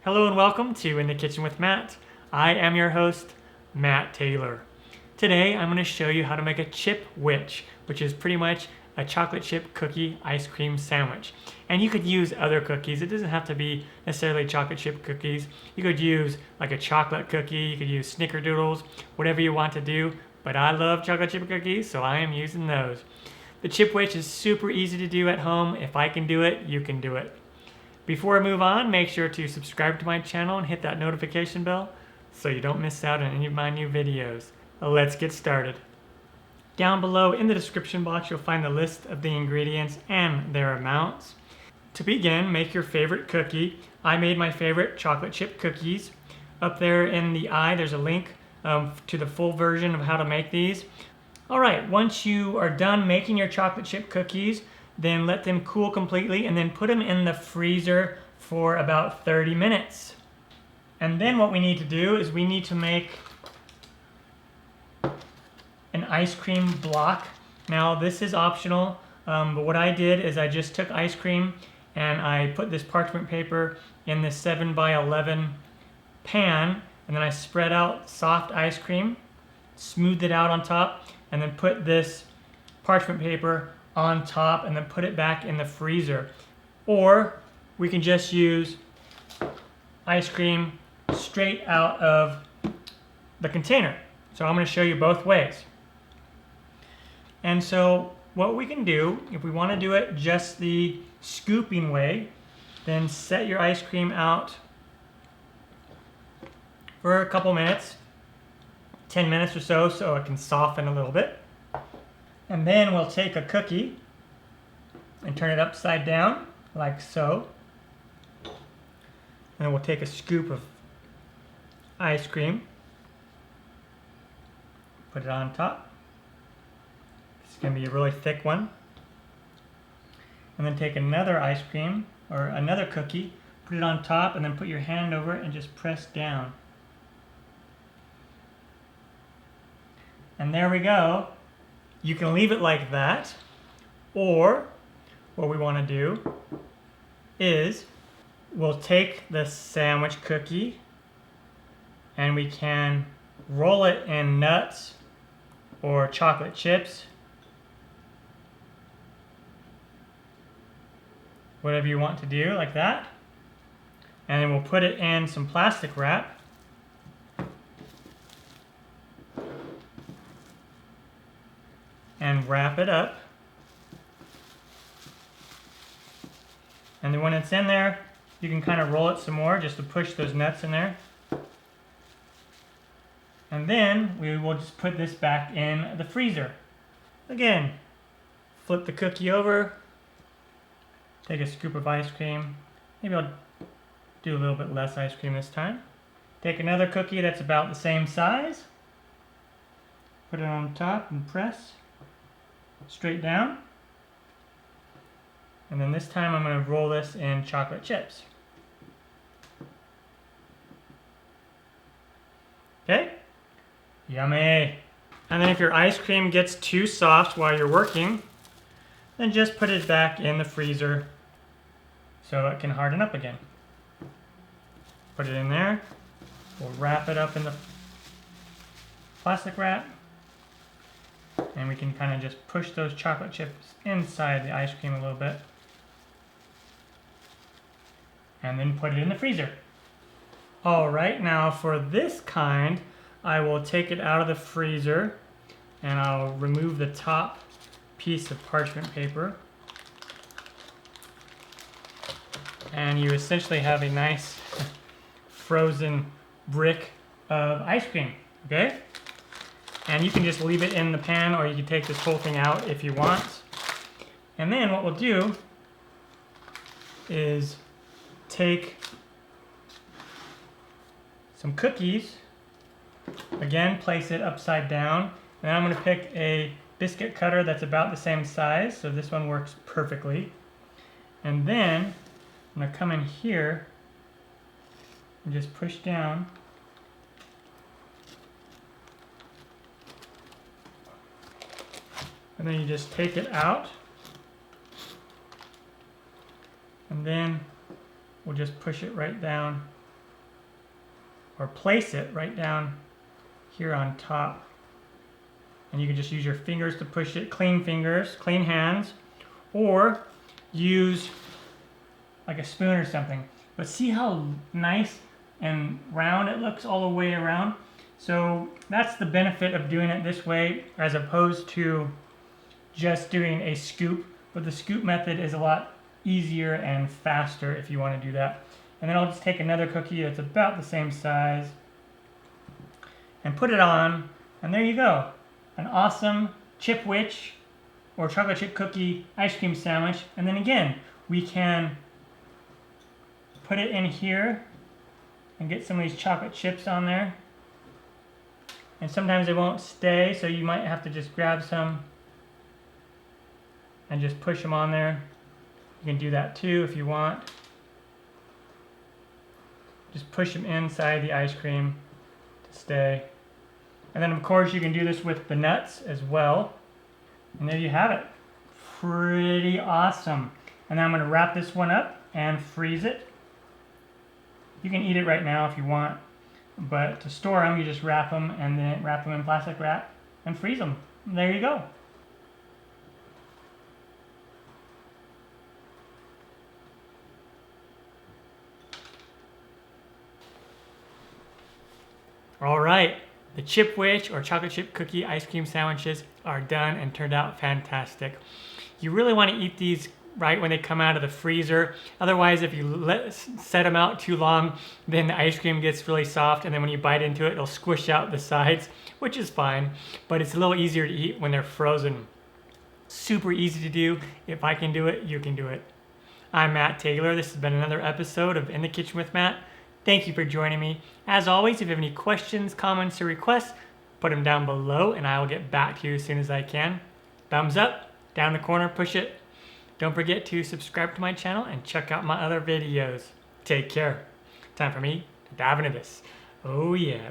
Hello and welcome to In the Kitchen with Matt. I am your host, Matt Taylor. Today I'm going to show you how to make a Chipwich, which is pretty much a chocolate chip cookie ice cream sandwich. And you could use other cookies. It doesn't have to be necessarily chocolate chip cookies. You could use like a chocolate cookie, you could use snickerdoodles, whatever you want to do. But I love chocolate chip cookies, so I am using those. The Chipwich is super easy to do at home. If I can do it, you can do it. Before I move on, make sure to subscribe to my channel and hit that notification bell so you don't miss out on any of my new videos. Let's get started. Down below in the description box, you'll find the list of the ingredients and their amounts. To begin, make your favorite cookie. I made my favorite chocolate chip cookies. Up there in the eye, there's a link to the full version of how to make these. All right, once you are done making your chocolate chip cookies, then let them cool completely and then put them in the freezer for about 30 minutes. And then what we need to do is we need to make an ice cream block. Now this is optional, but what I did is I just took ice cream and I put this parchment paper in this 7x11 pan, and then I spread out soft ice cream, smoothed it out on top, and then put this parchment paper on top and then put it back in the freezer. Or we can just use ice cream straight out of the container. So I'm going to show you both ways. And so what we can do, if we want to do it just the scooping way, then set your ice cream out for a couple minutes, 10 minutes or so it can soften a little bit. And then we'll take a cookie and turn it upside down, like so. And then we'll take a scoop of ice cream, put it on top. It's going to be a really thick one. And then take another ice cream, or another cookie, put it on top, and then put your hand over it and just press down. And there we go. You can leave it like that, or what we want to do is we'll take the sandwich cookie and we can roll it in nuts or chocolate chips, whatever you want to do, like that. And then we'll put it in some plastic wrap. And wrap it up. And then when it's in there, you can kind of roll it some more just to push those nuts in there. And then we will just put this back in the freezer. Again, flip the cookie over, take a scoop of ice cream. Maybe I'll do a little bit less ice cream this time. Take another cookie that's about the same size, put it on top and press straight down. And then this time I'm going to roll this in chocolate chips. Okay? Yummy! And then if your ice cream gets too soft while you're working, then just put it back in the freezer so it can harden up again. Put it in there. We'll wrap it up in the plastic wrap. And we can kind of just push those chocolate chips inside the ice cream a little bit. And then put it in the freezer. Alright, now for this kind, I will take it out of the freezer and I'll remove the top piece of parchment paper. And you essentially have a nice frozen brick of ice cream, okay? And you can just leave it in the pan, or you can take this whole thing out if you want. And then what we'll do is take some cookies, again place it upside down, and I'm going to pick a biscuit cutter that's about the same size, so this one works perfectly. And then I'm going to come in here and just push down. And then you just take it out. And then we'll just push it right down or place it right down here on top. And you can just use your fingers to push it, clean fingers, clean hands, or use like a spoon or something. But see how nice and round it looks all the way around? So that's the benefit of doing it this way as opposed to just doing a scoop. But the scoop method is a lot easier and faster if you want to do that. And then I'll just take another cookie that's about the same size and put it on, and there you go. An awesome Chipwich or chocolate chip cookie ice cream sandwich. And then again, we can put it in here and get some of these chocolate chips on there. And sometimes they won't stay, so you might have to just grab some and just push them on there. You can do that too if you want. Just push them inside the ice cream to stay. And then of course you can do this with the nuts as well. And there you have it. Pretty awesome. And then I'm going to wrap this one up and freeze it. You can eat it right now if you want. But to store them, you just wrap them and then wrap them in plastic wrap and freeze them. And there you go. All right, the Chipwich or chocolate chip cookie ice cream sandwiches are done and turned out fantastic. You really want to eat these right when they come out of the freezer. Otherwise, if you set them out too long, then the ice cream gets really soft, and then when you bite into it, it'll squish out the sides, which is fine, but it's a little easier to eat when they're frozen. Super easy to do. If I can do it, you can do it. I'm Matt Taylor. This has been another episode of In the Kitchen with Matt. Thank you for joining me. As always, if you have any questions, comments, or requests, put them down below and I will get back to you as soon as I can. Thumbs up, down the corner, push it. Don't forget to subscribe to my channel and check out my other videos. Take care. Time for me to dive into this. Oh yeah.